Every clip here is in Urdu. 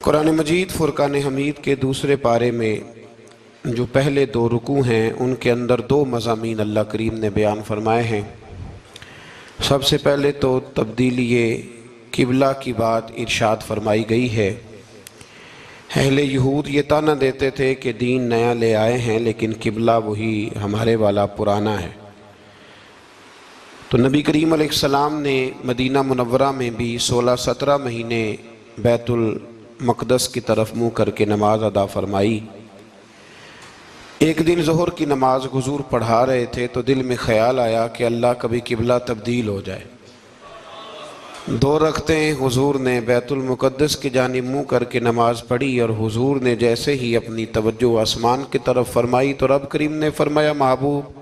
قرآن مجید فرقان حمید کے دوسرے پارے میں جو پہلے دو رکوع ہیں ان کے اندر دو مضامین اللہ کریم نے بیان فرمائے ہیں۔ سب سے پہلے تو تبدیلی قبلہ کی بات ارشاد فرمائی گئی ہے۔ اہل یہود یہ طعنہ دیتے تھے کہ دین نیا لے آئے ہیں لیکن قبلہ وہی ہمارے والا پرانا ہے، تو نبی کریم علیہ السلام نے مدینہ منورہ میں بھی 16-17 مہینے بیت المقدس کی طرف منہ کر کے نماز ادا فرمائی۔ ایک دن ظہر کی نماز حضور پڑھا رہے تھے تو دل میں خیال آیا کہ اللہ کبھی قبلہ تبدیل ہو جائے۔ 2 رکعتیں حضور نے بیت المقدس کی جانب منہ کر کے نماز پڑھی، اور حضور نے جیسے ہی اپنی توجہ آسمان کی طرف فرمائی تو رب کریم نے فرمایا، محبوب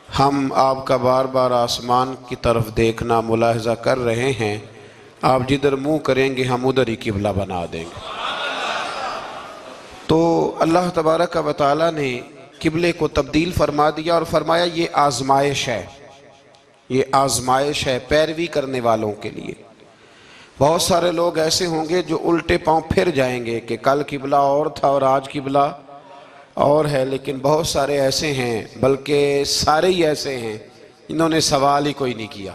ہم آپ کا بار بار آسمان کی طرف دیکھنا ملاحظہ کر رہے ہیں، آپ جدھر منہ کریں گے ہم ادھر ہی قبلہ بنا دیں گے۔ تو اللہ تبارک و تعالیٰ نے قبلے کو تبدیل فرما دیا اور فرمایا یہ آزمائش ہے، یہ آزمائش ہے پیروی کرنے والوں کے لیے۔ بہت سارے لوگ ایسے ہوں گے جو الٹے پاؤں پھر جائیں گے کہ کل قبلہ اور تھا اور آج قبلہ اور ہے، لیکن بہت سارے ایسے ہیں، بلکہ سارے ہی ایسے ہیں جنہوں نے سوال ہی کوئی نہیں کیا۔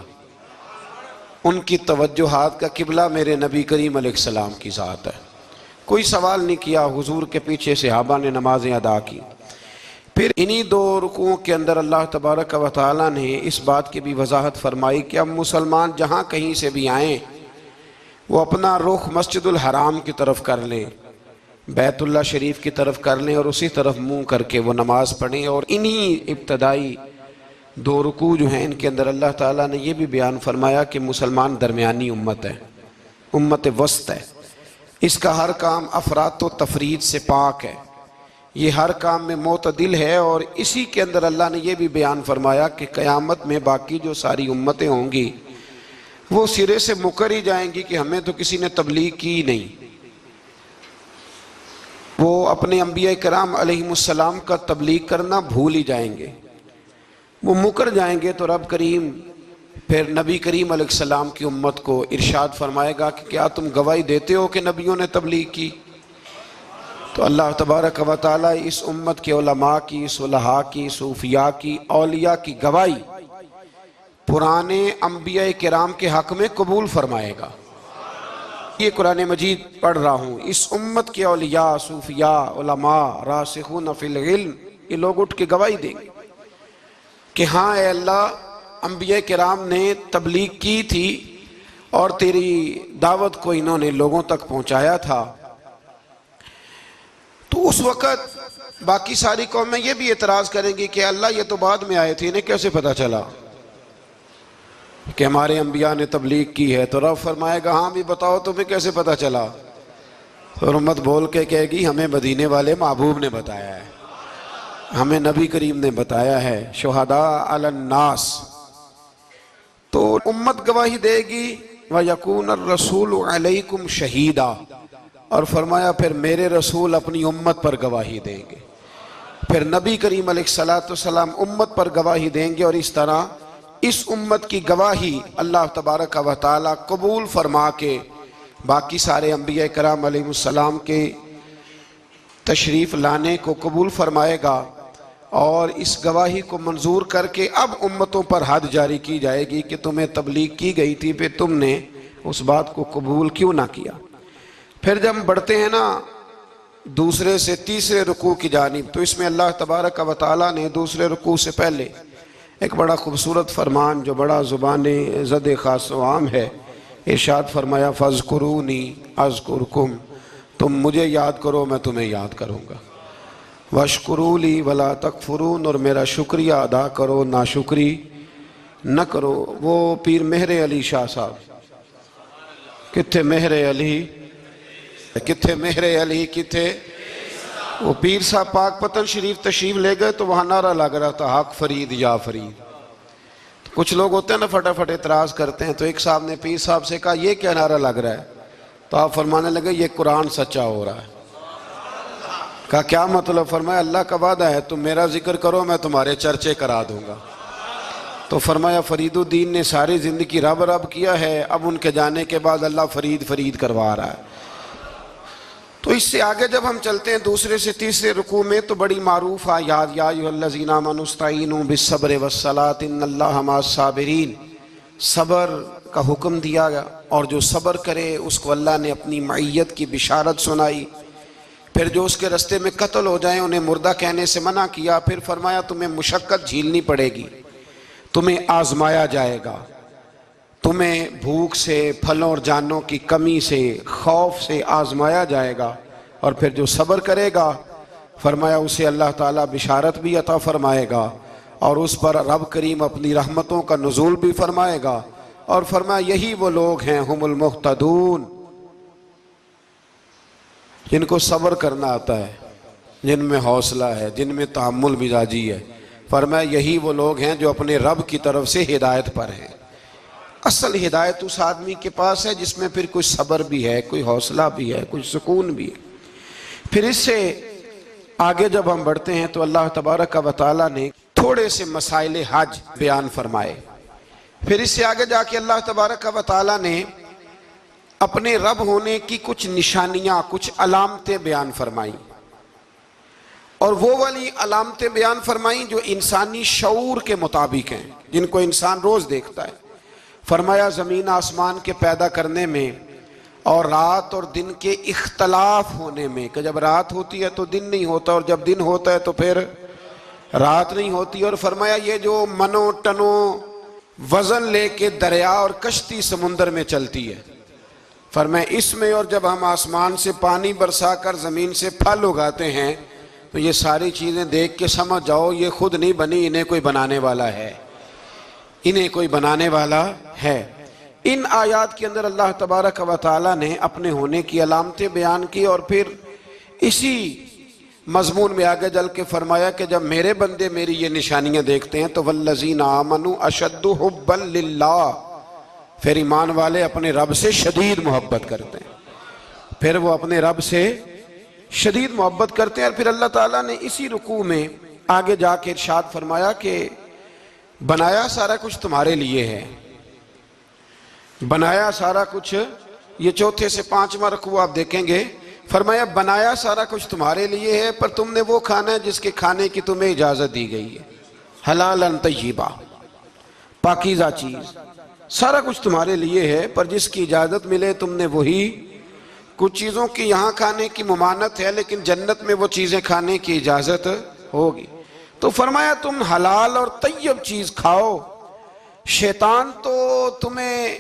ان کی توجہات کا قبلہ میرے نبی کریم علیہ السلام کی ذات ہے، کوئی سوال نہیں کیا۔ حضور کے پیچھے صحابہ نے نمازیں ادا کی۔ پھر انہی 2 رکوعوں کے اندر اللہ تبارک و تعالیٰ نے اس بات کی بھی وضاحت فرمائی کہ اب مسلمان جہاں کہیں سے بھی آئیں وہ اپنا رخ مسجد الحرام کی طرف کر لیں، بیت اللہ شریف کی طرف کر لیں اور اسی طرف منہ کر کے وہ نماز پڑھیں۔ اور انہی ابتدائی 2 رکوع جو ہیں ان کے اندر اللہ تعالیٰ نے یہ بھی بیان فرمایا کہ مسلمان درمیانی امت ہے، امت وسط ہے، اس کا ہر کام افراط و تفرید سے پاک ہے، یہ ہر کام میں معتدل ہے۔ اور اسی کے اندر اللہ نے یہ بھی بیان فرمایا کہ قیامت میں باقی جو ساری امتیں ہوں گی وہ سرے سے مکر ہی جائیں گی کہ ہمیں تو کسی نے تبلیغ کی نہیں، وہ اپنے انبیاء کرام علیہ السلام کا تبلیغ کرنا بھول ہی جائیں گے، وہ مکر جائیں گے۔ تو رب کریم پھر نبی کریم علیہ السلام کی امت کو ارشاد فرمائے گا کہ کیا تم گواہی دیتے ہو کہ نبیوں نے تبلیغ کی؟ تو اللہ تبارک و تعالیٰ اس امت کے علماء کی، صلحاء کی، صوفیاء کی، اولیاء کی گواہی پرانے انبیاء کرام کے حق میں قبول فرمائے گا۔ یہ قرآن مجید پڑھ رہا ہوں، اس امت کے اولیاء، صوفیاء، علماء، راسخون فی العلم، یہ لوگ اٹھ کے گواہی دیں گے کہ ہاں اے اللہ، انبیاء کرام نے تبلیغ کی تھی اور تیری دعوت کو انہوں نے لوگوں تک پہنچایا تھا۔ تو اس وقت باقی ساری قومیں یہ بھی اعتراض کریں گی کہ اللہ یہ تو بعد میں آئے تھے، انہیں کیسے پتہ چلا کہ ہمارے انبیاء نے تبلیغ کی ہے؟ تو رب فرمائے گا ہاں بھی بتاؤ تمہیں کیسے پتہ چلا؟ اور امت بول کے کہے گی ہمیں مدینے والے محبوب نے بتایا ہے، ہمیں نبی کریم نے بتایا ہے، شہداء علی الناس۔ تو امت گواہی دے گی وَيَكُونَ الرَّسُولُ عَلَيْكُمْ شَهِيدًا، اور فرمایا پھر میرے رسول اپنی امت پر گواہی دیں گے، پھر نبی کریم علیہ السلام امت پر گواہی دیں گے، اور اس طرح اس امت کی گواہی اللہ تبارک و تعالیٰ قبول فرما کے باقی سارے انبیاء کرام علیہ السلام کے تشریف لانے کو قبول فرمائے گا، اور اس گواہی کو منظور کر کے اب امتوں پر حد جاری کی جائے گی کہ تمہیں تبلیغ کی گئی تھی، پھر تم نے اس بات کو قبول کیوں نہ کیا۔ پھر جب ہم بڑھتے ہیں نا دوسرے سے تیسرے رکوع کی جانب، تو اس میں اللہ تبارک و تعالیٰ نے دوسرے رکوع سے پہلے ایک بڑا خوبصورت فرمان جو بڑا زبان زد خاص و عام ہے، ارشاد فرمایا فَاذْكُرُونِي أَذْكُرْكُمْ، تم مجھے یاد کرو میں تمہیں یاد کروں گا، وَاشْكُرُوا لِي وَلَا تَكْفُرُونَ، اور میرا شکریہ ادا کرو ناشکری نہ کرو۔ وہ پیر مہر علی شاہ صاحب کتھے مہر علی، کتھے مہر علی، کتھے وہ پیر صاحب پاک پتن شریف تشریف لے گئے تو وہاں نعرہ لگ رہا تھا حق فرید یا فرید۔ کچھ لوگ ہوتے ہیں نا فٹافٹ اعتراض کرتے ہیں، تو ایک صاحب نے پیر صاحب سے کہا یہ کیا نعرہ لگ رہا ہے؟ تو آپ فرمانے لگے یہ قرآن سچا ہو رہا ہے۔ کہا کیا مطلب؟ فرمایا اللہ کا وعدہ ہے تم میرا ذکر کرو میں تمہارے چرچے کرا دوں گا۔ تو فرمایا فرید الدین نے ساری زندگی رب رب کیا ہے، اب ان کے جانے کے بعد اللہ فرید فرید کروا رہا ہے۔ تو اس سے آگے جب ہم چلتے ہیں دوسرے سے تیسرے رکوع میں تو بڑی معروف آیات، یا ایھا الذین آمنوا استعینوا بالصبر والصلاۃ ان اللہ مع الصابرین، صبر کا حکم دیا گیا، اور جو صبر کرے اس کو اللہ نے اپنی معیت کی بشارت سنائی۔ پھر جو اس کے رستے میں قتل ہو جائیں انہیں مردہ کہنے سے منع کیا۔ پھر فرمایا تمہیں مشقت جھیلنی پڑے گی، تمہیں آزمایا جائے گا، تمہیں بھوک سے، پھلوں اور جانوں کی کمی سے، خوف سے آزمایا جائے گا، اور پھر جو صبر کرے گا فرمایا اسے اللہ تعالیٰ بشارت بھی عطا فرمائے گا، اور اس پر رب کریم اپنی رحمتوں کا نزول بھی فرمائے گا، اور فرمایا یہی وہ لوگ ہیں ہم المہتدون، جن کو صبر کرنا آتا ہے، جن میں حوصلہ ہے، جن میں تحمل مزاجی ہے۔ فرمایا یہی وہ لوگ ہیں جو اپنے رب کی طرف سے ہدایت پر ہیں۔ اصل ہدایت اس آدمی کے پاس ہے جس میں پھر کوئی صبر بھی ہے، کوئی حوصلہ بھی ہے، کوئی سکون بھی ہے۔ پھر اس سے آگے جب ہم بڑھتے ہیں تو اللہ تبارک و تعالیٰ نے تھوڑے سے مسائل حج بیان فرمائے۔ پھر اس سے آگے جا کے اللہ تبارک و تعالیٰ نے اپنے رب ہونے کی کچھ نشانیاں، کچھ علامتیں بیان فرمائیں، اور وہ والی علامتیں بیان فرمائیں جو انسانی شعور کے مطابق ہیں، جن کو انسان روز دیکھتا ہے۔ فرمایا زمین آسمان کے پیدا کرنے میں اور رات اور دن کے اختلاف ہونے میں، کہ جب رات ہوتی ہے تو دن نہیں ہوتا، اور جب دن ہوتا ہے تو پھر رات نہیں ہوتی۔ اور فرمایا یہ جو منوں ٹنوں وزن لے کے دریا اور کشتی سمندر میں چلتی ہے، فرمایا اس میں، اور جب ہم آسمان سے پانی برسا کر زمین سے پھل اگاتے ہیں تو یہ ساری چیزیں دیکھ کے سمجھ جاؤ یہ خود نہیں بنی، انہیں کوئی بنانے والا ہے، انہیں کوئی بنانے والا ہے۔ ان آیات کے اندر اللہ تبارک و تعالیٰ نے اپنے ہونے کی علامتیں بیان کی، اور پھر اسی مضمون میں آگے جل کے فرمایا کہ جب میرے بندے میری یہ نشانیاں دیکھتے ہیں تو والذین آمنوا اشد حبا للہ، پھر ایمان والے اپنے رب سے شدید محبت کرتے ہیں، پھر وہ اپنے رب سے شدید محبت کرتے ہیں۔ اور پھر اللہ تعالیٰ نے اسی رکوع میں آگے جا کے ارشاد فرمایا کہ بنایا سارا کچھ تمہارے لیے ہے، بنایا سارا کچھ، یہ چوتھے سے پانچواں رکوع آپ دیکھیں گے، فرمایا بنایا سارا کچھ تمہارے لیے ہے، پر تم نے وہ کھانا ہے جس کے کھانے کی تمہیں اجازت دی گئی ہے، حلالا طیبا، پاکیزہ چیز، سارا کچھ تمہارے لیے ہے، پر جس کی اجازت ملے تم نے وہی۔ کچھ چیزوں کی یہاں کھانے کی ممانعت ہے، لیکن جنت میں وہ چیزیں کھانے کی اجازت ہوگی۔ تو فرمایا تم حلال اور طیب چیز کھاؤ، شیطان تو تمہیں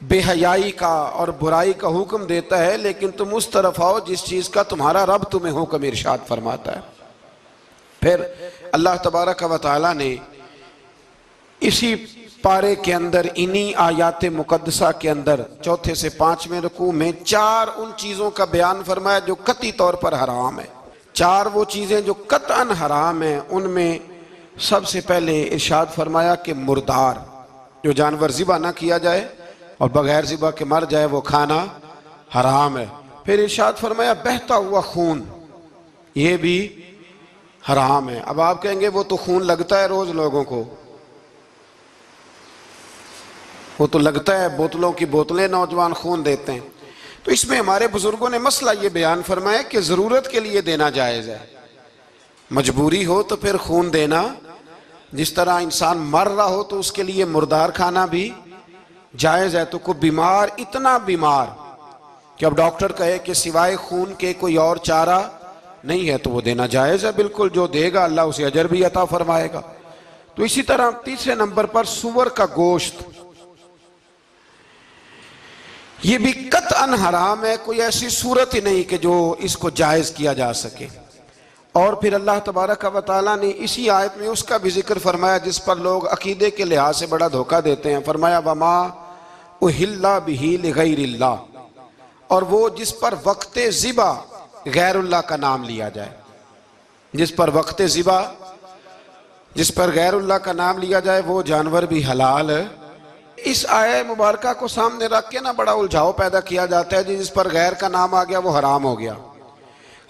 بے حیائی کا اور برائی کا حکم دیتا ہے، لیکن تم اس طرف آؤ جس چیز کا تمہارا رب تمہیں حکم ارشاد فرماتا ہے۔ پھر اللہ تبارک و تعالیٰ نے اسی پارے کے اندر، انہی آیات مقدسہ کے اندر، چوتھے سے پانچویں رکوع میں 4 ان چیزوں کا بیان فرمایا جو قطعی طور پر حرام ہے۔ 4 وہ چیزیں جو قطعاً حرام ہیں، ان میں سب سے پہلے ارشاد فرمایا کہ مردار، جو جانور ذبح نہ کیا جائے اور بغیر ذبح کے مر جائے وہ کھانا حرام ہے۔ پھر ارشاد فرمایا بہتا ہوا خون، یہ بھی حرام ہے۔ اب آپ کہیں گے وہ تو خون لگتا ہے روز لوگوں کو، وہ تو لگتا ہے، بوتلوں کی بوتلیں نوجوان خون دیتے ہیں۔ تو اس میں ہمارے بزرگوں نے مسئلہ یہ بیان فرمایا کہ ضرورت کے لیے دینا جائز ہے، مجبوری ہو تو پھر خون دینا، جس طرح انسان مر رہا ہو تو اس کے لیے مردار کھانا بھی جائز ہے۔ تو کوئی بیمار، اتنا بیمار کہ اب ڈاکٹر کہے کہ سوائے خون کے کوئی اور چارہ نہیں ہے تو وہ دینا جائز ہے، بالکل، جو دے گا اللہ اسے اجر بھی عطا فرمائے گا۔ تو اسی طرح تیسرے نمبر پر سور کا گوشت، یہ بھی قطعاً حرام ہے، کوئی ایسی صورت ہی نہیں کہ جو اس کو جائز کیا جا سکے۔ اور پھر اللہ تبارک و تعالیٰ نے اسی آیت میں اس کا بھی ذکر فرمایا جس پر لوگ عقیدے کے لحاظ سے بڑا دھوکہ دیتے ہیں۔ فرمایا وما اہل بہ لغیر اللہ، اور وہ جس پر وقت ذبح غیر اللہ کا نام لیا جائے، جس پر وقت ذبح، جس پر غیر اللہ کا نام لیا جائے وہ جانور بھی حلال ہے۔ اس آیہ مبارکہ کو سامنے رکھ کے بڑا الجھاؤ پیدا کیا جاتا ہے، جس پر غیر کا نام آ گیا وہ حرام ہو گیا،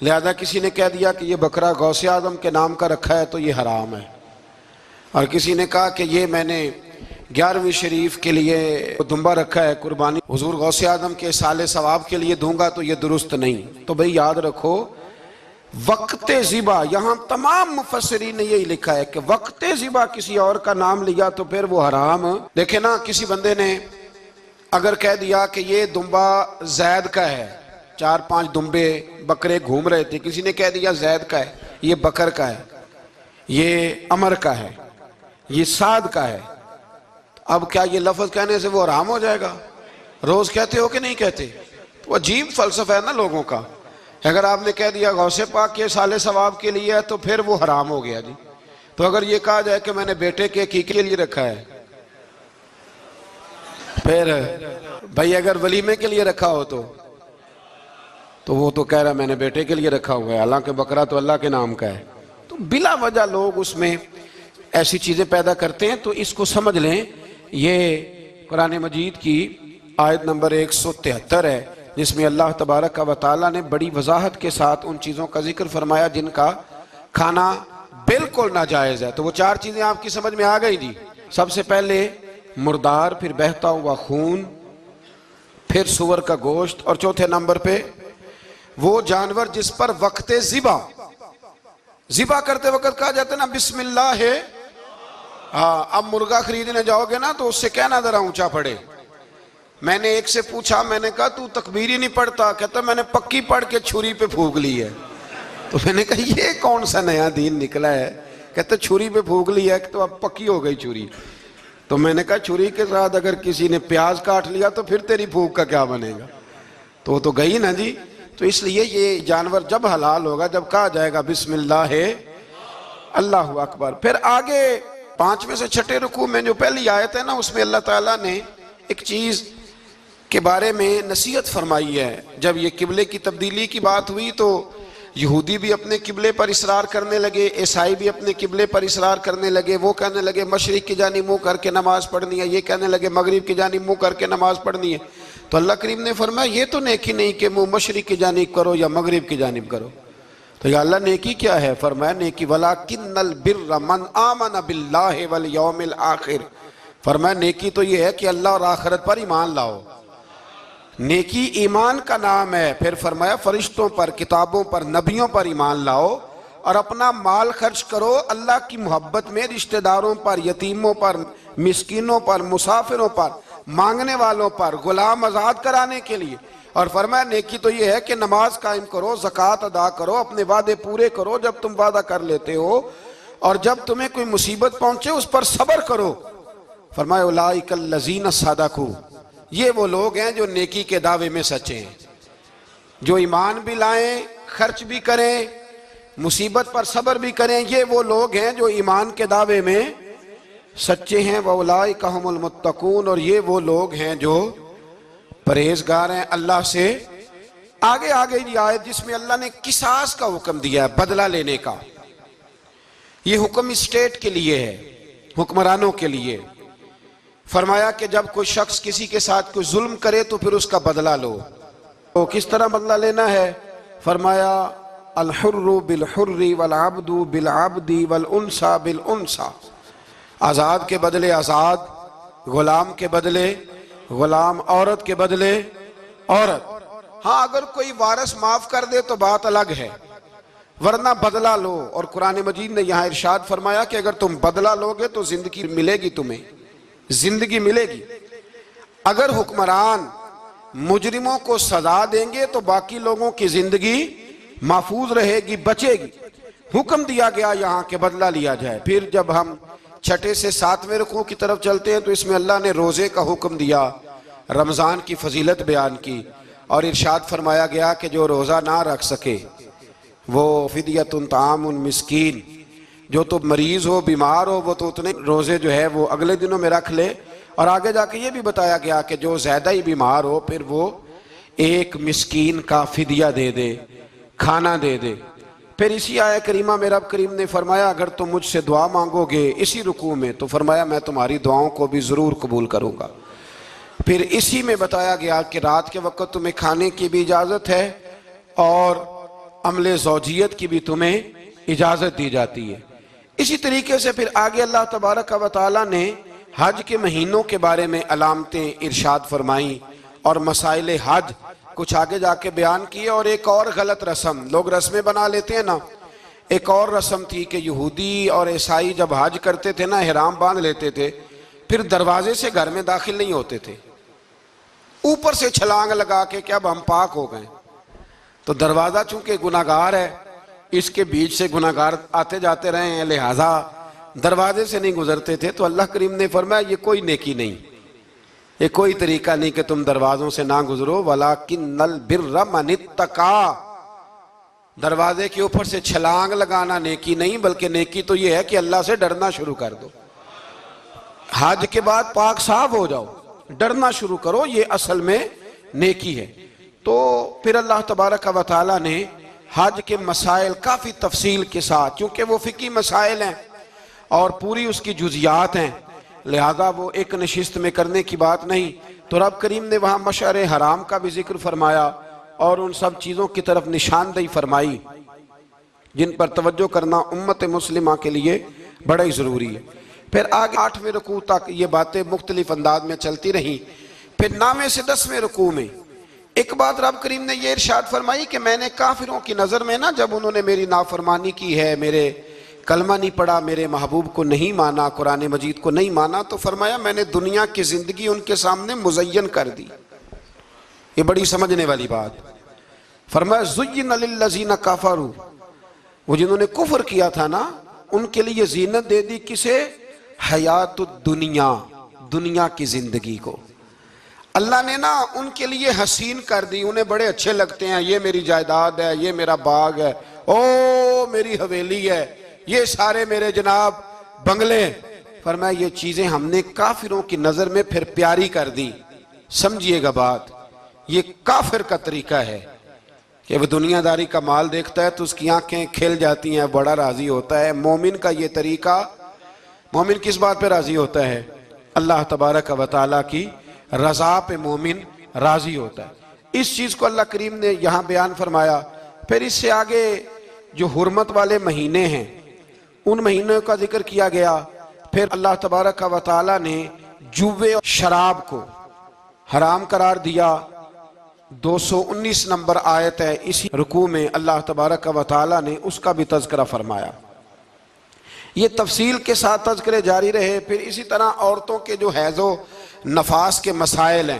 لہذا کسی نے کہہ دیا کہ یہ بکرا غوث اعظم کے نام کا رکھا ہے تو یہ حرام ہے، اور کسی نے کہا کہ یہ میں نے 11ویں شریف کے لیے دمبا رکھا ہے قربانی، حضور غوث اعظم کے سال ثواب کے لیے دوں گا تو یہ درست نہیں۔ تو بھئی یاد رکھو وقت ذبح، یہاں تمام مفسرین نے یہی لکھا ہے کہ وقت ذبح کسی اور کا نام لیا تو پھر وہ حرام۔ دیکھیں نا، کسی بندے نے اگر کہہ دیا کہ یہ دمبا زید کا ہے، 4-5 دمبے بکرے گھوم رہے تھے، کسی نے کہہ دیا زید کا ہے، یہ بکر کا ہے، یہ عمر کا ہے، یہ سعد کا ہے، اب کیا یہ لفظ کہنے سے وہ حرام ہو جائے گا؟ روز کہتے ہو کہ نہیں کہتے؟ تو عجیب فلسفہ ہے نا لوگوں کا۔ اگر آپ نے کہہ دیا غوث پاک کے سال ثواب کے لیے ہے تو پھر وہ حرام ہو گیا جی۔ تو اگر یہ کہا جائے کہ میں نے بیٹے کے عقیقے کے لیے رکھا ہے، پھر بھائی اگر ولیمے کے لیے رکھا ہو تو وہ تو کہہ رہا ہے میں نے بیٹے کے لیے رکھا ہوا ہے، حالانکہ بکرا تو اللہ کے نام کا ہے۔ تو بلا وجہ لوگ اس میں ایسی چیزیں پیدا کرتے ہیں۔ تو اس کو سمجھ لیں، یہ قرآن مجید کی آیت نمبر 173 ہے، جس میں اللہ تبارک و تعالیٰ نے بڑی وضاحت کے ساتھ ان چیزوں کا ذکر فرمایا جن کا کھانا بالکل ناجائز ہے۔ تو وہ 4 چیزیں آپ کی سمجھ میں آ گئی جی۔ سب سے پہلے مردار، پھر بہتا ہوا خون، پھر سور کا گوشت، اور چوتھے نمبر پہ وہ جانور جس پر وقت ذبح کرتے وقت کہا جاتا ہے نا بسم اللہ ہے۔ ہاں، اب مرغا خریدنے جاؤ گے نا تو اس سے کہنا ذرا اونچا پڑے۔ میں نے ایک سے پوچھا، میں نے کہا تو تکبیر ہی نہیں پڑھتا؟ کہتا میں نے پکی پڑھ کے چھری پہ پھونک لی ہے۔ تو میں نے کہا یہ کون سا نیا دین نکلا ہے؟ کہتا چھری پہ پھونک لی ہے تو اب پکی ہو گئی چھری۔ تو میں نے کہا چھری کے ساتھ اگر کسی نے پیاز کاٹ لیا تو پھر تیری پھونک کا کیا بنے گا؟ تو وہ تو گئی نا جی۔ تو اس لیے یہ جانور جب حلال ہوگا جب کہا جائے گا بسم اللہ ہے، اللہ اکبر۔ پھر آگے 5 سے 6 رکوع میں جو پہلی آیت ہے نا، اس میں اللہ تعالیٰ نے ایک چیز کے بارے میں نصیحت فرمائی ہے۔ جب یہ قبلے کی تبدیلی کی بات ہوئی تو یہودی بھی اپنے قبلے پر اصرار کرنے لگے، عیسائی بھی اپنے قبلے پر اصرار کرنے لگے۔ وہ کہنے لگے مشرق کی جانب منہ کر کے نماز پڑھنی ہے، یہ کہنے لگے مغرب کی جانب منہ کر کے نماز پڑھنی ہے۔ تو اللہ کریم نے فرمایا یہ تو نیکی نہیں کہ منہ مشرق کی جانب کرو یا مغرب کی جانب کرو۔ تو یا اللہ نیکی کیا ہے؟ فرمایا نیکی وَلَكِنَّ الْبِرَّ مَنْ آمَنَ بِاللَّهِ وَالْيَوْمِ الْآخِرِ، فرمایا نیکی تو یہ ہے کہ اللہ اور آخرت پر ایمان لاؤ۔ نیکی ایمان کا نام ہے۔ پھر فرمایا فرشتوں پر، کتابوں پر، نبیوں پر ایمان لاؤ، اور اپنا مال خرچ کرو اللہ کی محبت میں، رشتہ داروں پر، یتیموں پر، مسکینوں پر، مسافروں پر، مانگنے والوں پر، غلام آزاد کرانے کے لیے۔ اور فرمایا نیکی تو یہ ہے کہ نماز قائم کرو، زکوٰۃ ادا کرو، اپنے وعدے پورے کرو جب تم وعدہ کر لیتے ہو، اور جب تمہیں کوئی مصیبت پہنچے اس پر صبر کرو۔ فرمایا اولئک الذین صدقوا، یہ وہ لوگ ہیں جو نیکی کے دعوے میں سچے ہیں، جو ایمان بھی لائیں، خرچ بھی کریں، مصیبت پر صبر بھی کریں۔ یہ وہ لوگ ہیں جو ایمان کے دعوے میں سچے ہیں۔ وَأُولَئِكَ هُمُ الْمُتَّقُونَ، اور یہ وہ لوگ ہیں جو پرہیزگار ہیں اللہ سے۔ آگے یہ آیت جس میں اللہ نے قصاص کا حکم دیا ہے، بدلہ لینے کا۔ یہ حکم اسٹیٹ کے لیے ہے، حکمرانوں کے لیے۔ فرمایا کہ جب کوئی شخص کسی کے ساتھ کوئی ظلم کرے تو پھر اس کا بدلہ لو۔ تو کس طرح بدلہ لینا ہے؟ فرمایا الحر بالحر والعبد بالعبد والانثى بالانثى، آزاد کے بدلے آزاد، غلام کے بدلے غلام، عورت کے بدلے عورت۔ ہاں اگر کوئی وارث معاف کر دے تو بات الگ ہے، ورنہ بدلہ لو۔ اور قرآن مجید نے یہاں ارشاد فرمایا کہ اگر تم بدلہ لوگے تو زندگی ملے گی، تمہیں زندگی ملے گی۔ اگر حکمران مجرموں کو سزا دیں گے تو باقی لوگوں کی زندگی محفوظ رہے گی، بچے گی۔ حکم دیا گیا یہاں کہ بدلہ لیا جائے۔ پھر جب ہم 6 سے 7ویں رکوع کی طرف چلتے ہیں تو اس میں اللہ نے روزے کا حکم دیا، رمضان کی فضیلت بیان کی، اور ارشاد فرمایا گیا کہ جو روزہ نہ رکھ سکے وہ فدیۃ طعام مسکین، جو تو مریض ہو، بیمار ہو، وہ تو اتنے روزے جو ہے وہ اگلے دنوں میں رکھ لے۔ اور آگے جا کے یہ بھی بتایا گیا کہ جو زیادہ ہی بیمار ہو پھر وہ 1 مسکین کا فدیہ دے دے، کھانا دے دے۔ پھر اسی آیہ کریمہ میں رب کریم نے فرمایا اگر تم مجھ سے دعا مانگو گے اسی رکوع میں تو فرمایا میں تمہاری دعاؤں کو بھی ضرور قبول کروں گا۔ پھر اسی میں بتایا گیا کہ رات کے وقت تمہیں کھانے کی بھی اجازت ہے اور عمل زوجیت کی بھی تمہیں اجازت دی جاتی ہے۔ اسی طریقے سے پھر آگے اللہ تبارک و تعالیٰ نے حج کے مہینوں کے بارے میں علامتیں ارشاد فرمائیں اور مسائل حج کچھ آگے جا کے بیان کیے. اور ایک اور غلط رسم لوگ رسمیں بنا لیتے ہیں نا، ایک اور رسم تھی کہ یہودی اور عیسائی جب حج کرتے تھے نا احرام باندھ لیتے تھے، پھر دروازے سے گھر میں داخل نہیں ہوتے تھے، اوپر سے چھلانگ لگا کے کہ اب ہم پاک ہو گئے. تو دروازہ چونکہ گناہگار ہے، اس کے بیچ سے گناہگار آتے جاتے رہے ہیں، لہٰذا دروازے سے نہیں گزرتے تھے. تو اللہ کریم نے فرمایا یہ کوئی نیکی نہیں، یہ کوئی طریقہ نہیں کہ تم دروازوں سے نہ گزرو. وَلَٰكِنَّ الْبِرَّ مَنِ اتَّقَىٰ، دروازے کے اوپر سے چھلانگ لگانا نیکی نہیں، بلکہ نیکی تو یہ ہے کہ اللہ سے ڈرنا شروع کر دو. حج کے بعد پاک صاف ہو جاؤ، ڈرنا شروع کرو، یہ اصل میں نیکی ہے. تو پھر اللہ تبارک و تعالیٰ نے حج کے مسائل کافی تفصیل کے ساتھ، چونکہ وہ فقہی مسائل ہیں اور پوری اس کی جزیات ہیں، لہذا وہ ایک نشست میں کرنے کی بات نہیں. تو رب کریم نے وہاں مشعر حرام کا بھی ذکر فرمایا اور ان سب چیزوں کی طرف نشاندہی فرمائی جن پر توجہ کرنا امت مسلمہ کے لیے بڑا ہی ضروری ہے. پھر آگے 8ویں رکوع تک یہ باتیں مختلف انداز میں چلتی رہیں. پھر 9ویں سے 10ویں رکوع میں ایک بات رب کریم نے یہ ارشاد فرمائی کہ میں نے کافروں کی نظر میں نا، جب انہوں نے میری نافرمانی کی ہے، میرے کلمہ نہیں پڑھا، میرے محبوب کو نہیں مانا، قرآن مجید کو نہیں مانا، تو فرمایا میں نے دنیا کی زندگی ان کے سامنے مزین کر دی. یہ بڑی سمجھنے والی بات. فرمایا زُيِّنَ لِلَّذِينَ كَفَرُوا، وہ جنہوں نے کفر کیا تھا نا ان کے لیے زینت دے دی. کسے؟ حیات الدنیا، دنیا کی زندگی کو اللہ نے نا ان کے لیے حسین کر دی. انہیں بڑے اچھے لگتے ہیں، یہ میری جائیداد ہے، یہ میرا باغ ہے، او میری حویلی ہے، یہ سارے میرے جناب بنگلے. فرمایا یہ چیزیں ہم نے کافروں کی نظر میں پھر پیاری کر دی. سمجھیے گا بات، یہ کافر کا طریقہ ہے کہ وہ دنیا داری کا مال دیکھتا ہے تو اس کی آنکھیں کھل جاتی ہیں، بڑا راضی ہوتا ہے. مومن کا یہ طریقہ، مومن کس بات پہ راضی ہوتا ہے؟ اللہ تبارک و تعالیٰ کی رضا پہ مومن راضی ہوتا ہے. اس چیز کو اللہ کریم نے یہاں بیان فرمایا. پھر اس سے آگے جو حرمت والے مہینے ہیں ان مہینوں کا ذکر کیا گیا. پھر اللہ تبارک و تعالیٰ نے جوے اور شراب کو حرام قرار دیا. 219 نمبر آیت ہے، اسی رکوع میں اللہ تبارک و تعالیٰ نے اس کا بھی تذکرہ فرمایا. یہ تفصیل کے ساتھ تذکرے جاری رہے. پھر اسی طرح عورتوں کے جو حیض و نفاس کے مسائل ہیں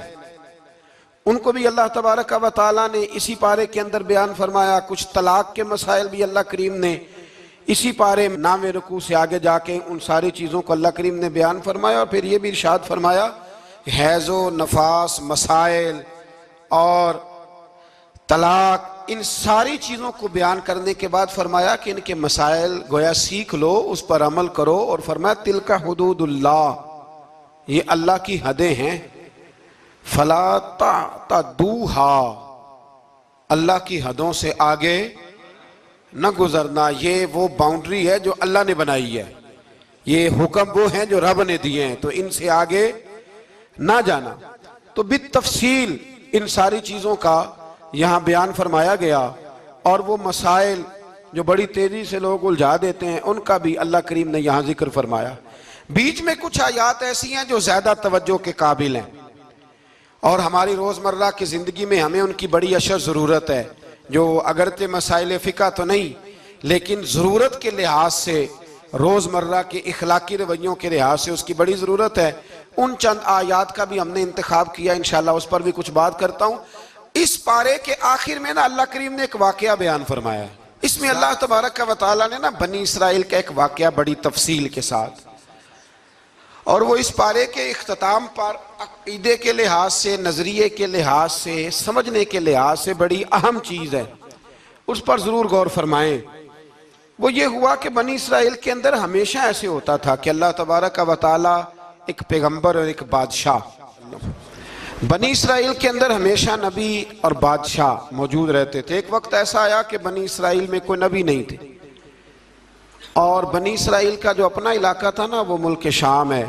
ان کو بھی اللہ تبارک و تعالیٰ نے اسی پارے کے اندر بیان فرمایا. کچھ طلاق کے مسائل بھی اللہ کریم نے اسی پارے 9ویں رکوع سے آگے جا کے ان ساری چیزوں کو اللہ کریم نے بیان فرمایا. اور پھر یہ بھی ارشاد فرمایا حیض و نفاس مسائل اور طلاق، ان ساری چیزوں کو بیان کرنے کے بعد فرمایا کہ ان کے مسائل گویا سیکھ لو، اس پر عمل کرو. اور فرمایا تلک حدود اللہ، یہ اللہ کی حدیں ہیں، فلا تعتدوہا، اللہ کی حدوں سے آگے نہ گزرنا. یہ وہ باؤنڈری ہے جو اللہ نے بنائی ہے، یہ حکم وہ ہیں جو رب نے دیے ہیں، تو ان سے آگے نہ جانا. تو بالتفصیل ان ساری چیزوں کا یہاں بیان فرمایا گیا. اور وہ مسائل جو بڑی تیزی سے لوگ الجھا دیتے ہیں ان کا بھی اللہ کریم نے یہاں ذکر فرمایا. بیچ میں کچھ آیات ایسی ہیں جو زیادہ توجہ کے قابل ہیں اور ہماری روزمرہ کی زندگی میں ہمیں ان کی بڑی اشد ضرورت ہے، جو اگرچہ مسائل فقہ تو نہیں لیکن ضرورت کے لحاظ سے، روزمرہ کے اخلاقی رویوں کے لحاظ سے اس کی بڑی ضرورت ہے. ان چند آیات کا بھی ہم نے انتخاب کیا، انشاءاللہ اس پر بھی کچھ بات کرتا ہوں. اس پارے کے آخر میں نا اللہ کریم نے ایک واقعہ بیان فرمایا ہے. اس میں اللہ تبارک و تعالیٰ نے نا بنی اسرائیل کا ایک واقعہ بڑی تفصیل کے ساتھ، اور وہ اس پارے کے اختتام پر عقیدے کے لحاظ سے، نظریے کے لحاظ سے، سمجھنے کے لحاظ سے بڑی اہم چیز ہے، اس پر ضرور غور فرمائیں. وہ یہ ہوا کہ بنی اسرائیل کے اندر ہمیشہ ایسے ہوتا تھا کہ اللہ تبارک و تعالیٰ ایک پیغمبر اور ایک بادشاہ، بنی اسرائیل کے اندر ہمیشہ نبی اور بادشاہ موجود رہتے تھے. ایک وقت ایسا آیا کہ بنی اسرائیل میں کوئی نبی نہیں تھے، اور بنی اسرائیل کا جو اپنا علاقہ تھا نا وہ ملک شام ہے.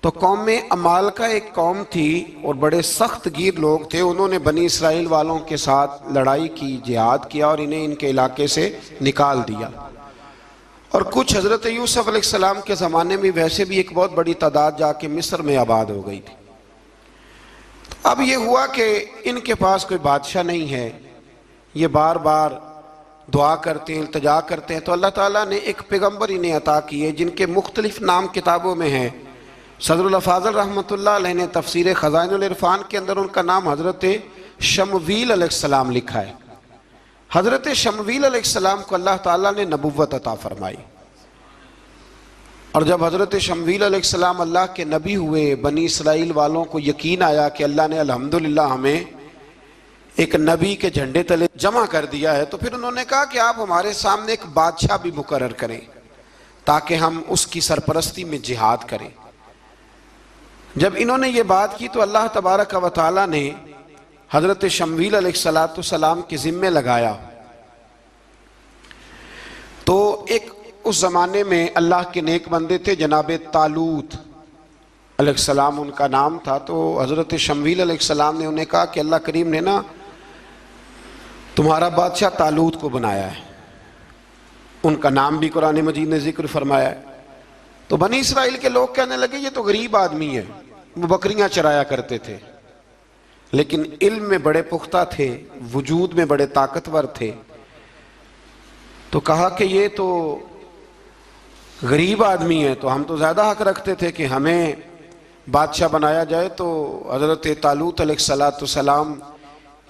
تو قوم میں عمال کا ایک قوم تھی اور بڑے سخت گیر لوگ تھے. انہوں نے بنی اسرائیل والوں کے ساتھ لڑائی کی، جہاد کیا اور انہیں ان کے علاقے سے نکال دیا. اور کچھ حضرت یوسف علیہ السلام کے زمانے میں ویسے بھی ایک بہت بڑی تعداد جا کے مصر میں آباد ہو گئی تھی۔ اب یہ ہوا کہ ان کے پاس کوئی بادشاہ نہیں ہے، یہ بار بار دعا کرتے ہیں، التجا کرتے ہیں، تو اللہ تعالیٰ نے ایک پیغمبر انہیں عطا کیے جن کے مختلف نام کتابوں میں ہیں۔ صدر الافاضل رحمۃ اللہ علیہ نے تفسیر خزائن العرفان کے اندر ان کا نام حضرت شمویل علیہ السلام لکھا ہے۔ حضرت شمویل علیہ السلام کو اللہ تعالیٰ نے نبوت عطا فرمائی، اور جب حضرت شمویل علیہ السلام اللہ کے نبی ہوئے، بنی اسرائیل والوں کو یقین آیا کہ اللہ نے الحمدللہ ہمیں ایک نبی کے جھنڈے تلے جمع کر دیا ہے، تو پھر انہوں نے کہا کہ آپ ہمارے سامنے ایک بادشاہ بھی مقرر کریں تاکہ ہم اس کی سرپرستی میں جہاد کریں۔ جب انہوں نے یہ بات کی تو اللہ تبارک و تعالیٰ نے حضرت شمویل علیہ السلام کے ذمے لگایا۔ تو ایک اس زمانے میں اللہ کے نیک بندے تھے، جناب طالوت علیہ السلام ان کا نام تھا، تو حضرت شمویل علیہ السلام نے انہیں کہا کہ اللہ کریم نے نا تمہارا بادشاہ طالوت کو بنایا ہے، ان کا نام بھی قرآن مجید نے ذکر فرمایا ہے۔ تو بنی اسرائیل کے لوگ کہنے لگے یہ تو غریب آدمی ہے، وہ بکریاں چرایا کرتے تھے لیکن علم میں بڑے پختہ تھے، وجود میں بڑے طاقتور تھے، تو کہا کہ یہ تو غریب آدمی ہے، تو ہم تو زیادہ حق رکھتے تھے کہ ہمیں بادشاہ بنایا جائے۔ تو حضرت طالوت علیہ السلام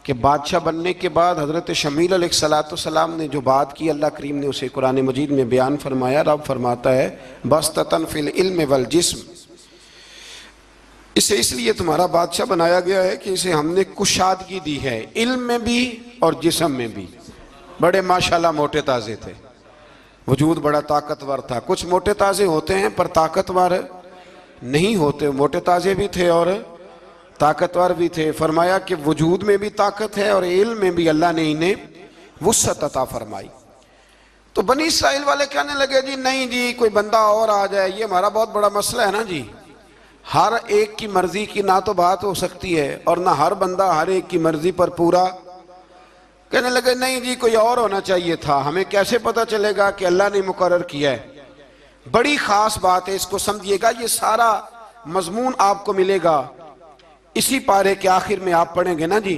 کے بادشاہ بننے کے بعد حضرت شمویل علیہ السلام نے جو بات کی، اللہ کریم نے اسے قرآن مجید میں بیان فرمایا۔ رب فرماتا ہے بسطۃ فی العلم والجسم، اسے اس لیے تمہارا بادشاہ بنایا گیا ہے کہ اسے ہم نے کشادگی دی ہے، علم میں بھی اور جسم میں بھی۔ بڑے ماشاءاللہ موٹے تازے تھے، وجود بڑا طاقتور تھا۔ کچھ موٹے تازے ہوتے ہیں پر طاقتور نہیں ہوتے، موٹے تازے بھی تھے اور طاقتور بھی تھے۔ فرمایا کہ وجود میں بھی طاقت ہے اور علم میں بھی اللہ نے انہیں وسعت عطا فرمائی۔ تو بنی اسرائیل والے کہنے لگے جی نہیں جی کوئی بندہ اور آ جائے، یہ ہمارا بہت بڑا مسئلہ ہے نا جی، ہر ایک کی مرضی کی نہ تو بات ہو سکتی ہے اور نہ ہر بندہ ہر ایک کی مرضی پر پورا۔ کہنے لگے نہیں جی کوئی اور ہونا چاہیے تھا، ہمیں کیسے پتہ چلے گا کہ اللہ نے مقرر کیا ہے؟ بڑی خاص بات ہے، اس کو سمجھیے گا، یہ سارا مضمون آپ کو ملے گا اسی پارے کے آخر میں، آپ پڑھیں گے نا جی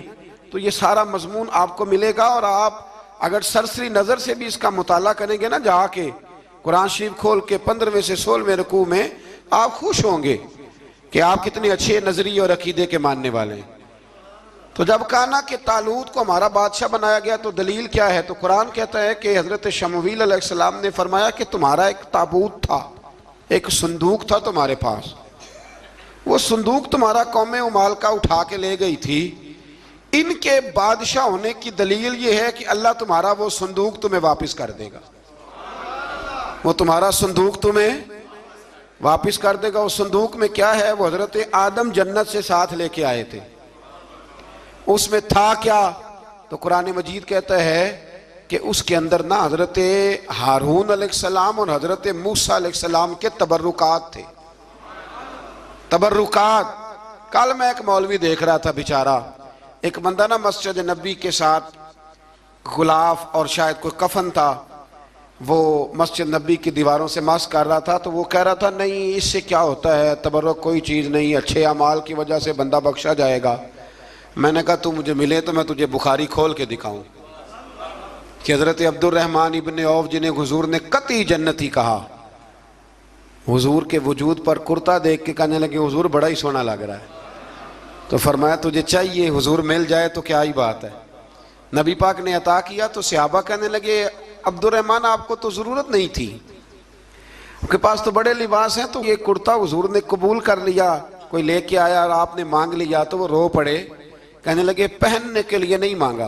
تو یہ سارا مضمون آپ کو ملے گا، اور آپ اگر سرسری نظر سے بھی اس کا مطالعہ کریں گے نا جا کے قرآن شریف کھول کے 15ویں سے 16ویں رکوع میں، آپ خوش ہوں گے کہ آپ کتنے اچھے نظریے اور عقیدے کے ماننے والے ہیں۔ تو جب کہا نا کہ طالوت کو ہمارا بادشاہ بنایا گیا تو دلیل کیا ہے؟ تو قرآن کہتا ہے کہ حضرت شمویل علیہ السلام نے فرمایا کہ تمہارا ایک تابوت تھا، ایک صندوق تھا تمہارے پاس، وہ صندوق تمہارا قوم عمالقہ اٹھا کے لے گئی تھی، ان کے بادشاہ ہونے کی دلیل یہ ہے کہ اللہ تمہارا وہ صندوق تمہیں واپس کر دے گا، وہ تمہارا صندوق تمہیں واپس کر دے گا۔ اس صندوق میں کیا ہے؟ وہ حضرت آدم جنت سے ساتھ لے کے آئے تھے، اس میں تھا کیا؟ تو قرآن مجید کہتا ہے کہ اس کے اندر نا حضرت ہارون علیہ السلام اور حضرت موسیٰ علیہ السلام کے تبرکات تھے، تبرکات۔ کل میں ایک مولوی دیکھ رہا تھا بیچارہ، ایک بندہ نا مسجد نبی کے ساتھ غلاف اور شاید کوئی کفن تھا، وہ مسجد نبی کی دیواروں سے مس کر رہا تھا، تو وہ کہہ رہا تھا نہیں اس سے کیا ہوتا ہے، تبرک کوئی چیز نہیں، اچھے اعمال کی وجہ سے بندہ بخشا جائے گا۔ میں نے کہا تو مجھے ملے تو میں تجھے بخاری کھول کے دکھاؤں کہ حضرت عبد الرحمن ابن عوف جنہیں حضور نے قطعی جنتی کہا، حضور کے وجود پر کرتا دیکھ کے کہنے لگے حضور بڑا ہی سونا لگ رہا ہے، تو فرمایا تجھے چاہیے حضور مل جائے تو کیا ہی بات ہے۔ نبی پاک نے عطا کیا تو صحابہ کہنے لگے عبد الرحمن آپ کو تو ضرورت نہیں تھی، آپ کے پاس تو بڑے لباس ہیں، تو یہ کرتا حضور نے قبول کر لیا، کوئی لے کے آیا اور آپ نے مانگ لیا، تو وہ رو پڑے، کہنے لگے پہننے کے لیے نہیں مانگا،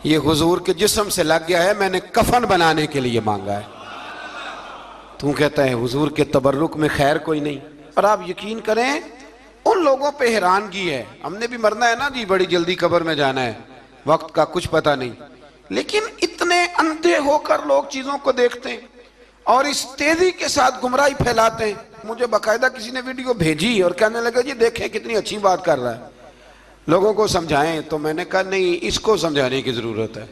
یہ حضور کے جسم سے لگ گیا ہے، میں نے کفن بنانے کے لیے مانگا ہے۔ تو کہتا ہے حضور کے تبرک میں خیر کوئی نہیں۔ اور آپ یقین کریں ان لوگوں پہ حیرانگی ہے، ہم نے بھی مرنا ہے نا جی، بڑی جلدی قبر میں جانا ہے، وقت کا کچھ پتہ نہیں، لیکن اتنے اندھے ہو کر لوگ چیزوں کو دیکھتے ہیں اور اس تیزی کے ساتھ گمراہی پھیلاتے ہیں۔ مجھے باقاعدہ کسی نے ویڈیو بھیجی اور کہنے لگا جی دیکھیں کتنی اچھی بات کر رہا ہے، لوگوں کو سمجھائیں۔ تو میں نے کہا نہیں، اس کو سمجھانے کی ضرورت ہے،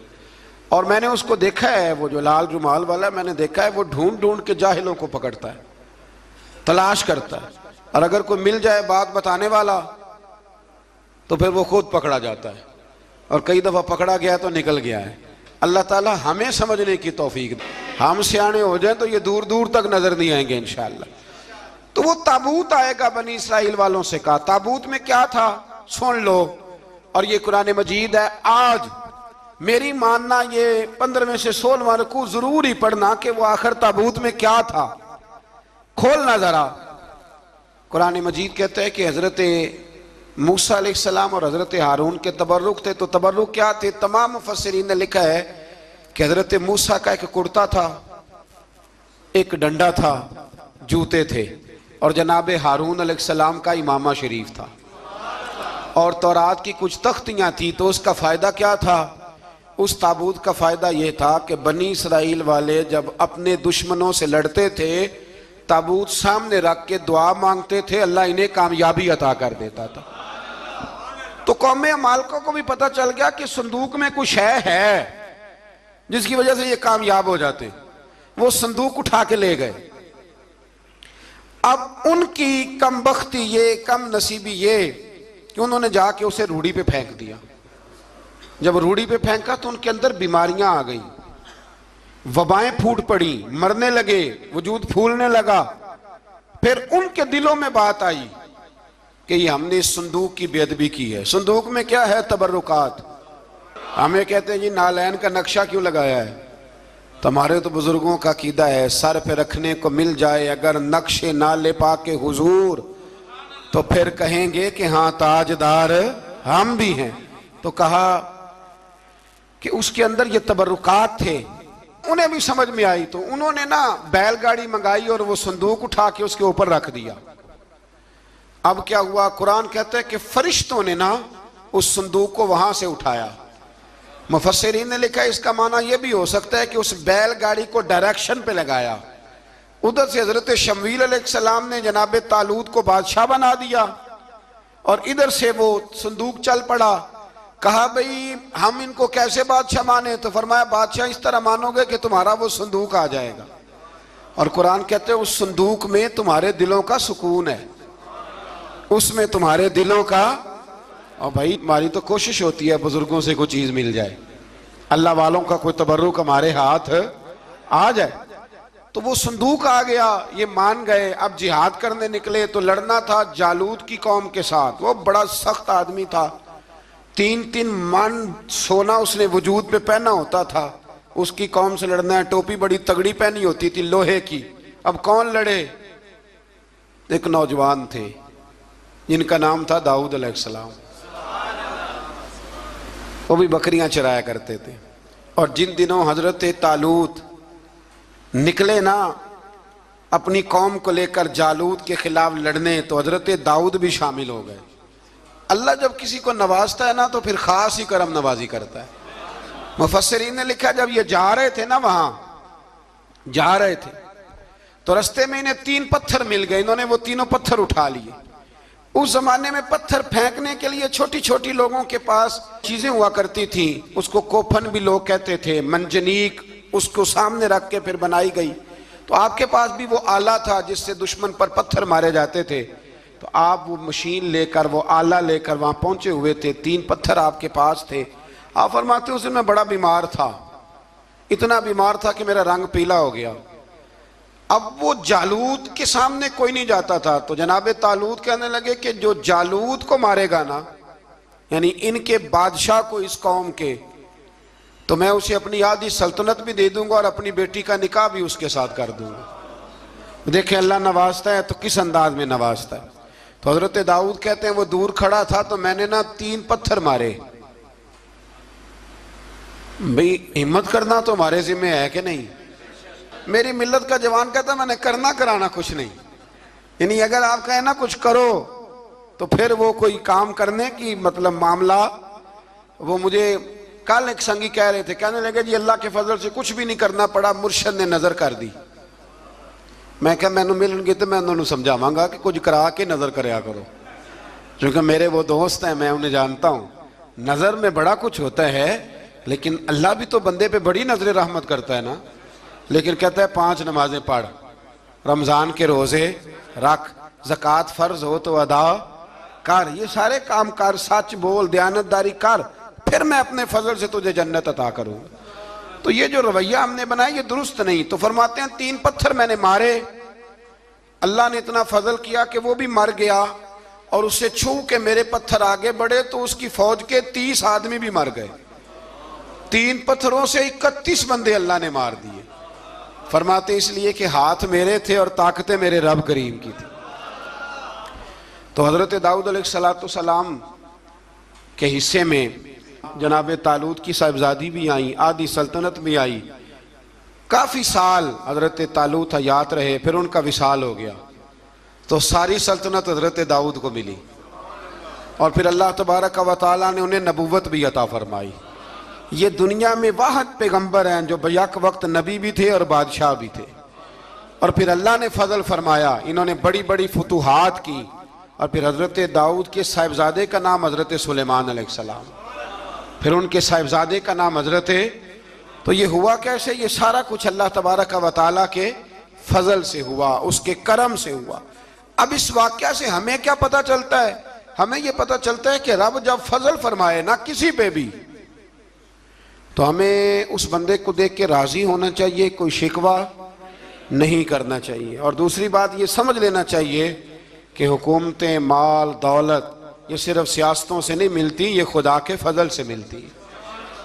اور میں نے اس کو دیکھا ہے، وہ جو لال رومال والا، میں نے دیکھا ہے وہ ڈھونڈ ڈھونڈ کے جاہلوں کو پکڑتا ہے، تلاش کرتا ہے، اور اگر کوئی مل جائے بات بتانے والا تو پھر وہ خود پکڑا جاتا ہے، اور کئی دفعہ پکڑا گیا تو نکل گیا ہے۔ اللہ تعالی ہمیں سمجھنے کی توفیق دے، ہم سیانے ہو جائیں تو یہ دور دور تک نظر نہیں آئیں گے انشاءاللہ۔ تو وہ تابوت آئے گا، بنی اسرائیل والوں سے کہا تابوت میں کیا تھا سن لو، اور یہ قرآن مجید ہے۔ آج میری ماننا یہ 15 سے 16 رکوع ضرور ہی پڑھنا کہ وہ آخر تابوت میں کیا تھا، کھولنا ذرا۔ قرآن مجید کہتا ہے کہ حضرت موسیٰ علیہ السلام اور حضرت ہارون کے تبرک تھے، تو تبرک کیا تھے؟ تمام مفسرین نے لکھا ہے کہ حضرت موسیٰ کا ایک کرتا تھا، ایک ڈنڈا تھا، جوتے تھے، اور جناب ہارون علیہ السلام کا امامہ شریف تھا، اور تورات کی کچھ تختیاں تھی۔ تو اس کا فائدہ کیا تھا؟ اس تابوت کا فائدہ یہ تھا کہ بنی اسرائیل والے جب اپنے دشمنوں سے لڑتے تھے، تابوت سامنے رکھ کے دعا مانگتے تھے، اللہ انہیں کامیابی عطا کر دیتا تھا۔ تو قوم عمالقہ کو بھی پتہ چل گیا کہ صندوق میں کچھ ہے جس کی وجہ سے یہ کامیاب ہو جاتے، وہ صندوق اٹھا کے لے گئے۔ اب ان کی کم بختی یہ، کم نصیبی یہ کہ انہوں نے جا کے اسے روڑی پہ پھینک دیا۔ جب روڑی پہ پھینکا تو ان کے اندر بیماریاں آ گئیں، وبائیں پھوٹ پڑی، مرنے لگے، وجود پھولنے لگا۔ پھر ان کے دلوں میں بات آئی کہ یہ ہم نے اس صندوق کی بے ادبی کی ہے۔ صندوق میں کیا ہے؟ تبرکات۔ ہمیں کہتے ہیں جی نالین کا نقشہ کیوں لگایا ہے؟ تمہارے تو بزرگوں کا عقیدہ ہے سر پہ رکھنے کو مل جائے اگر نقش نالے پاک حضور تو پھر کہیں گے کہ ہاں تاجدار ہم بھی ہیں۔ تو کہا کہ اس کے اندر یہ تبرکات تھے، انہیں بھی سمجھ میں آئی، تو انہوں نے نا بیل گاڑی منگائی اور وہ صندوق اٹھا کے اس کے اوپر رکھ دیا۔ اب کیا ہوا؟ قرآن کہتا ہے کہ فرشتوں نے نا اس صندوق کو وہاں سے اٹھایا۔ مفسرین نے لکھا ہے اس کا معنی یہ بھی ہو سکتا ہے کہ اس بیل گاڑی کو ڈائریکشن پہ لگایا، ادھر سے حضرت شمویل علیہ السلام نے جناب طالوت کو بادشاہ بنا دیا، اور ادھر سے وہ صندوق چل پڑا۔ کہا بھئی ہم ان کو کیسے بادشاہ مانے؟ تو فرمایا بادشاہ اس طرح مانو گے کہ تمہارا وہ صندوق آ جائے گا، اور قرآن کہتے ہیں اس صندوق میں تمہارے دلوں کا سکون ہے، اس میں تمہارے دلوں کا۔ اور بھائی ہماری تو کوشش ہوتی ہے بزرگوں سے کوئی چیز مل جائے، اللہ والوں کا کوئی تبرک ہمارے ہاتھ آ جائے۔ تو وہ صندوق آ گیا، یہ مان گئے۔ اب جہاد کرنے نکلے تو لڑنا تھا جالوت کی قوم کے ساتھ، وہ بڑا سخت آدمی تھا، 3 من سونا اس نے وجود پہ پہنا ہوتا تھا۔ اس کی قوم سے لڑنا ہے، ٹوپی بڑی تگڑی پہنی ہوتی تھی لوہے کی۔ اب کون لڑے؟ ایک نوجوان تھے جن کا نام تھا داؤد علیہ السلام، وہ بھی بکریاں چرایا کرتے تھے۔ اور جن دنوں حضرت طالوت نکلے نا اپنی قوم کو لے کر جالوت کے خلاف لڑنے، تو حضرت داؤد بھی شامل ہو گئے۔ اللہ جب کسی کو نوازتا ہے نا تو پھر خاص ہی کرم نوازی کرتا ہے۔ مفسرین نے لکھا جب یہ جا رہے تھے نا، وہاں جا رہے تھے تو رستے میں انہیں 3 پتھر مل گئے، انہوں نے وہ تینوں پتھر اٹھا لیے۔ اس زمانے میں پتھر پھینکنے کے لیے چھوٹی چھوٹی لوگوں کے پاس چیزیں ہوا کرتی تھیں، اس کو کوپھن بھی لوگ کہتے تھے، منجنیق، اس کو سامنے رکھ کے پھر بنائی گئی۔ تو آپ کے پاس بھی وہ آلہ تھا جس سے دشمن پر پتھر مارے جاتے تھے، تو آپ وہ مشین لے کر، وہ آلہ لے کر وہاں پہنچے ہوئے تھے، 3 پتھر آپ کے پاس تھے۔ آپ فرماتے ہیں اس دن میں بڑا بیمار تھا، اتنا بیمار تھا کہ میرا رنگ پیلا ہو گیا۔ اب وہ جالوت کے سامنے کوئی نہیں جاتا تھا، تو جناب طالوت کہنے لگے کہ جو جالوت کو مارے گا نا، یعنی ان کے بادشاہ کو اس قوم کے، تو میں اسے اپنی آدھی سلطنت بھی دے دوں گا اور اپنی بیٹی کا نکاح بھی اس کے ساتھ کر دوں گا۔ دیکھیں اللہ نوازتا ہے تو کس انداز میں نوازتا ہے۔ تو حضرت داؤد کہتے ہیں وہ دور کھڑا تھا تو میں نے نا 3 پتھر مارے۔ بھئی ہمت کرنا تو ہمارے ذمہ ہے کہ نہیں؟ میری ملت کا جوان کہتا ہے میں نے کرنا کرانا کچھ نہیں، یعنی اگر آپ کہیں نا کچھ کرو تو پھر وہ کوئی کام کرنے کی مطلب معاملہ۔ وہ مجھے کل ایک سنگی کہہ رہے تھے، کہنے لگے جی اللہ کے فضل سے کچھ بھی نہیں کرنا پڑا، مرشد نے نظر کر دی۔ میں کہا میں ملن گے تو میں انہوں نے سمجھاواں گا کہ کچھ کرا کے نظر کریا کرو، کیونکہ میرے وہ دوست ہیں، میں انہیں جانتا ہوں۔ نظر میں بڑا کچھ ہوتا ہے لیکن اللہ بھی تو بندے پہ بڑی نظر رحمت کرتا ہے نا. لیکن کہتا ہے 5 نمازیں پڑھ، رمضان کے روزے رکھ، زکوٰۃ فرض ہو تو ادا کر، یہ سارے کام کر، سچ بول، دیانت داری کر، پھر میں اپنے فضل سے تجھے جنت عطا کروں. تو یہ جو رویہ ہم نے بنایا یہ درست نہیں. تو فرماتے ہیں 3 پتھر میں نے مارے، اللہ نے اتنا فضل کیا کہ وہ بھی مر گیا، اور اسے چھو کے میرے پتھر آگے بڑھے تو اس کی فوج کے 30 آدمی بھی مر گئے. 3 پتھروں سے 31 بندے اللہ نے مار دیے. فرماتے اس لیے کہ ہاتھ میرے تھے اور طاقتیں میرے رب کریم کی تھی. تو حضرت داؤد علیہ السلام کے حصے میں جناب طالوت کی صاحبزادی بھی آئیں، آدھی سلطنت بھی آئی. کافی سال حضرت طالوت حیات رہے، پھر ان کا وصال ہو گیا تو ساری سلطنت حضرت داؤد کو ملی، اور پھر اللہ تبارک و تعالیٰ نے انہیں نبوت بھی عطا فرمائی. یہ دنیا میں واحد پیغمبر ہیں جو بیک وقت نبی بھی تھے اور بادشاہ بھی تھے. اور پھر اللہ نے فضل فرمایا، انہوں نے بڑی بڑی فتوحات کی. اور پھر حضرت داؤد کے صاحبزادے کا نام حضرت سلیمان علیہ السلام، پھر ان کے صاحبزادے کا نام حضرت. تو یہ ہوا کیسے؟ یہ سارا کچھ اللہ تبارک و تعالیٰ کے فضل سے ہوا، اس کے کرم سے ہوا. اب اس واقعہ سے ہمیں کیا پتہ چلتا ہے؟ ہمیں یہ پتہ چلتا ہے کہ رب جب فضل فرمائے نا کسی پہ بھی، تو ہمیں اس بندے کو دیکھ کے راضی ہونا چاہیے، کوئی شکوہ نہیں کرنا چاہیے. اور دوسری بات یہ سمجھ لینا چاہیے کہ حکومتیں، مال، دولت یہ صرف سیاستوں سے نہیں ملتی، یہ خدا کے فضل سے ملتی.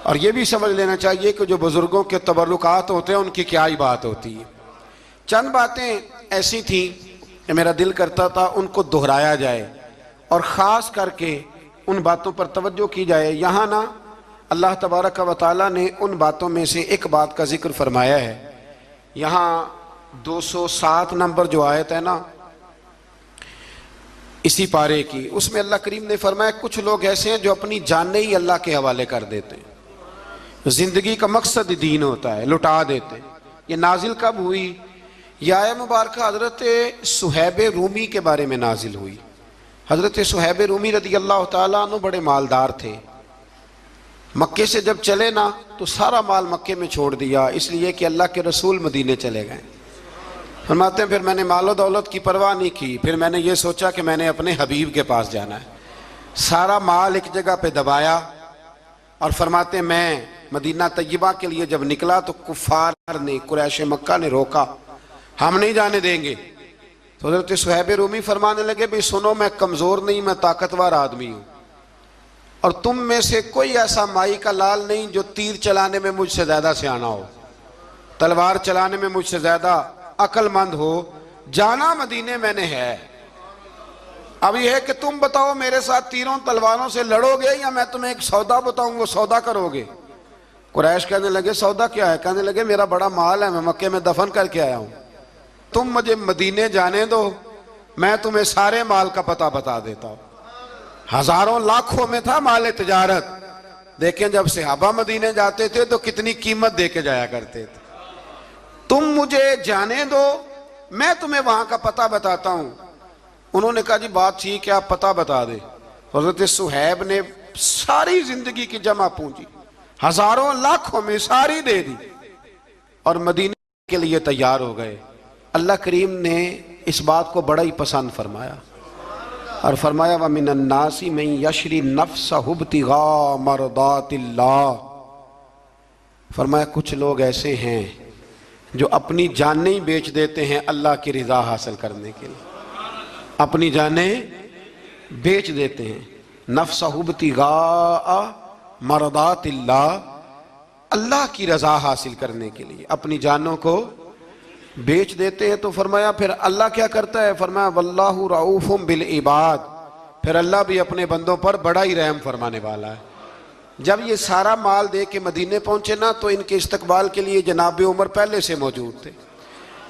اور یہ بھی سمجھ لینا چاہیے کہ جو بزرگوں کے تبرکات ہوتے ہیں ان کی کیا ہی بات ہوتی ہے. چند باتیں ایسی تھیں کہ میرا دل کرتا تھا ان کو دہرایا جائے، اور خاص کر کے ان باتوں پر توجہ کی جائے. یہاں نا اللہ تبارک و تعالیٰ نے ان باتوں میں سے ایک بات کا ذکر فرمایا ہے. یہاں 207 نمبر جو آیت ہے نا اسی پارے کی، اس میں اللہ کریم نے فرمایا کچھ لوگ ایسے ہیں جو اپنی جانیں ہی اللہ کے حوالے کر دیتے ہیں. زندگی کا مقصد دین ہوتا ہے، لٹا دیتے ہیں. یہ نازل کب ہوئی؟ یہ آیہ مبارکہ حضرت صہیب رومی کے بارے میں نازل ہوئی. حضرت صہیب رومی رضی اللہ تعالیٰ عنہ بڑے مالدار تھے. مکے سے جب چلے نا تو سارا مال مکے میں چھوڑ دیا، اس لیے کہ اللہ کے رسول مدینے چلے گئے. فرماتے ہیں پھر میں نے مال و دولت کی پرواہ نہیں کی، پھر میں نے یہ سوچا کہ میں نے اپنے حبیب کے پاس جانا ہے. سارا مال ایک جگہ پہ دبایا، اور فرماتے ہیں میں مدینہ طیبہ کے لیے جب نکلا تو کفار نے، قریش مکہ نے روکا، ہم نہیں جانے دیں گے. تو حضرت صہیب رومی فرمانے لگے بھی سنو، میں کمزور نہیں، میں طاقتور آدمی ہوں، اور تم میں سے کوئی ایسا مائی کا لال نہیں جو تیر چلانے میں مجھ سے زیادہ سیانا ہو، تلوار چلانے میں مجھ سے زیادہ عقل مند ہو. جانا مدینے میں نے ہے. اب یہ ہے کہ تم بتاؤ میرے ساتھ تیروں تلواروں سے لڑو گے یا میں تمہیں ایک سودا بتاؤں وہ سودا کرو گے؟ قریش کہنے لگے سودا کیا ہے؟ کہنے لگے میرا بڑا مال ہے، میں مکے میں دفن کر کے آیا ہوں، تم مجھے مدینے جانے دو، میں تمہیں سارے مال کا پتہ بتا دیتا ہوں. ہزاروں لاکھوں میں تھا مال تجارت. دیکھیں جب صحابہ مدینے جاتے تھے تو کتنی قیمت دے کے جایا کرتے تھے. تم مجھے جانے دو، میں تمہیں وہاں کا پتہ بتاتا ہوں. انہوں نے کہا جی بات ٹھیک ہے، آپ پتہ بتا دیں. حضرت صہیب نے ساری زندگی کی جمع پونجی ہزاروں لاکھوں میں ساری دے دی اور مدینے کے لیے تیار ہو گئے. اللہ کریم نے اس بات کو بڑا ہی پسند فرمایا اور فرمایا وَمِنَ النَّاسِ مَن يَشْرِي نَفْسَهُ ابْتِغَاءَ مَرْضَاتِ اللَّهِ. فرمایا کچھ لوگ ایسے ہیں جو اپنی جانیں بیچ دیتے ہیں اللہ کی رضا حاصل کرنے کے لیے. اپنی جانیں بیچ دیتے ہیں. نَفْسَهُ ابْتِغَاءَ مَرْضَاتِ اللَّهِ، اللہ کی رضا حاصل کرنے کے لیے اپنی جانوں کو بیچ دیتے ہیں. تو فرمایا پھر اللہ کیا کرتا ہے؟ فرمایا واللہ رؤوف بالعباد، پھر اللہ بھی اپنے بندوں پر بڑا ہی رحم فرمانے والا ہے. جب یہ سارا مال دے کے مدینے پہنچے نا تو ان کے استقبال کے لیے جناب عمر پہلے سے موجود تھے.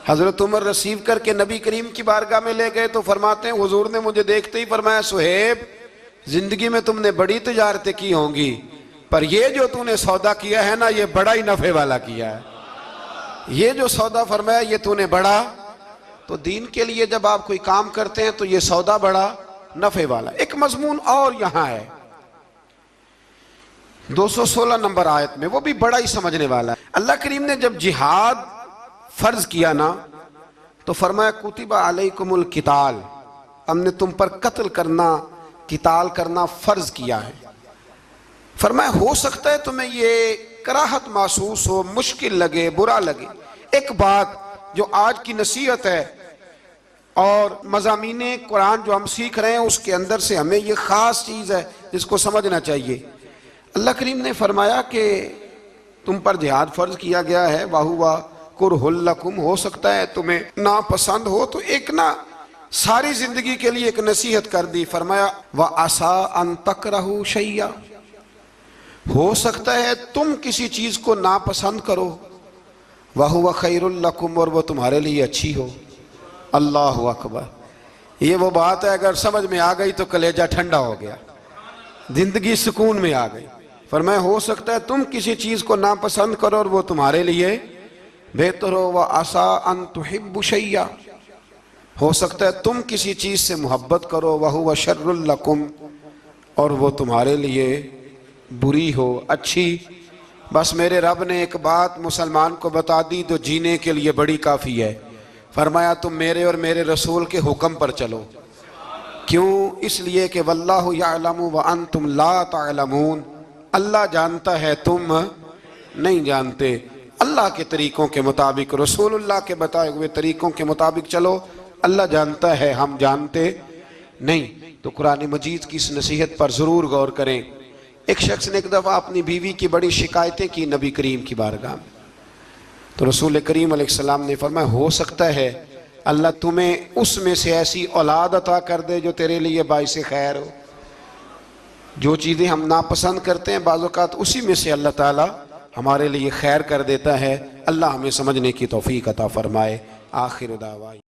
حضرت عمر ریسیو کر کے نبی کریم کی بارگاہ میں لے گئے تو فرماتے ہیں حضور نے مجھے دیکھتے ہی فرمایا صہیب زندگی میں تم نے بڑی تجارتیں کی ہوں گی، پر یہ جو تم نے سودا کیا ہے نا یہ بڑا ہی نفع والا کیا ہے. یہ جو سودا فرمایا یہ تو نے بڑا. تو دین کے لیے جب آپ کوئی کام کرتے ہیں تو یہ سودا بڑا نفع والا. ایک مضمون اور یہاں ہے، 216 نمبر آیت میں، وہ بھی بڑا ہی سمجھنے والا ہے۔ اللہ کریم نے جب جہاد فرض کیا نا تو فرمایا کتب علیکم القتال، ہم نے تم پر قتل کرنا، قتال کرنا فرض کیا ہے۔ فرمایا ہو سکتا ہے تمہیں یہ کراہت محسوس ہو، مشکل لگے، برا لگے۔ ایک بات جو آج کی نصیحت ہے اور مضامین قرآن جو ہم سیکھ رہے ہیں اس کے اندر سے ہمیں یہ خاص چیز ہے جس کو سمجھنا چاہیے۔ اللہ کریم نے فرمایا کہ تم پر جہاد فرض کیا گیا ہے، وَهُوَ كُرْهٌ لَكُمْ، ہو سکتا ہے تمہیں ناپسند ہو، تو ایک نہ ساری زندگی کے لیے ایک نصیحت کر دی۔ فرمایا وَعَسَىٰ أَن تَكْرَهُوا شَيْئًا، ہو سکتا ہے تم کسی چیز کو ناپسند کرو، وَهُوَ خَيْرٌ لَكُمْ، اور وہ تمہارے لیے اچھی ہو۔ اللہ اکبر، یہ وہ بات ہے اگر سمجھ میں آ گئی تو کلیجہ ٹھنڈا ہو گیا، زندگی سکون میں آ گئی۔ فرمایا ہو سکتا ہے تم کسی چیز کو ناپسند کرو اور وہ تمہارے لیے بہتر ہو۔ وَعَسَىٰ أَن تُحِبُّوا شَيْئًا، ہو سکتا ہے تم کسی چیز سے محبت کرو، وَهُوَ شَرٌّ لَكُمْ، اور وہ تمہارے لیے بری ہو، اچھی۔ بس میرے رب نے ایک بات مسلمان کو بتا دی تو جینے کے لیے بڑی کافی ہے۔ فرمایا تم میرے اور میرے رسول کے حکم پر چلو۔ کیوں؟ اس لیے کہ واللہ یعلم وانتم لا تعلمون، اللہ جانتا ہے تم نہیں جانتے۔ اللہ کے طریقوں کے مطابق، رسول اللہ کے بتائے ہوئے طریقوں کے مطابق چلو، اللہ جانتا ہے ہم جانتے نہیں۔ تو قرآن مجید کی اس نصیحت پر ضرور غور کریں۔ ایک شخص نے ایک دفعہ اپنی بیوی کی بڑی شکایتیں کی نبی کریم کی بارگاہ میں، تو رسول کریم علیہ السلام نے فرمایا ہو سکتا ہے اللہ تمہیں اس میں سے ایسی اولاد عطا کر دے جو تیرے لیے باعث خیر ہو۔ جو چیزیں ہم ناپسند کرتے ہیں بعض اوقات اسی میں سے اللہ تعالیٰ ہمارے لیے خیر کر دیتا ہے۔ اللہ ہمیں سمجھنے کی توفیق عطا فرمائے۔ آخر دعوانا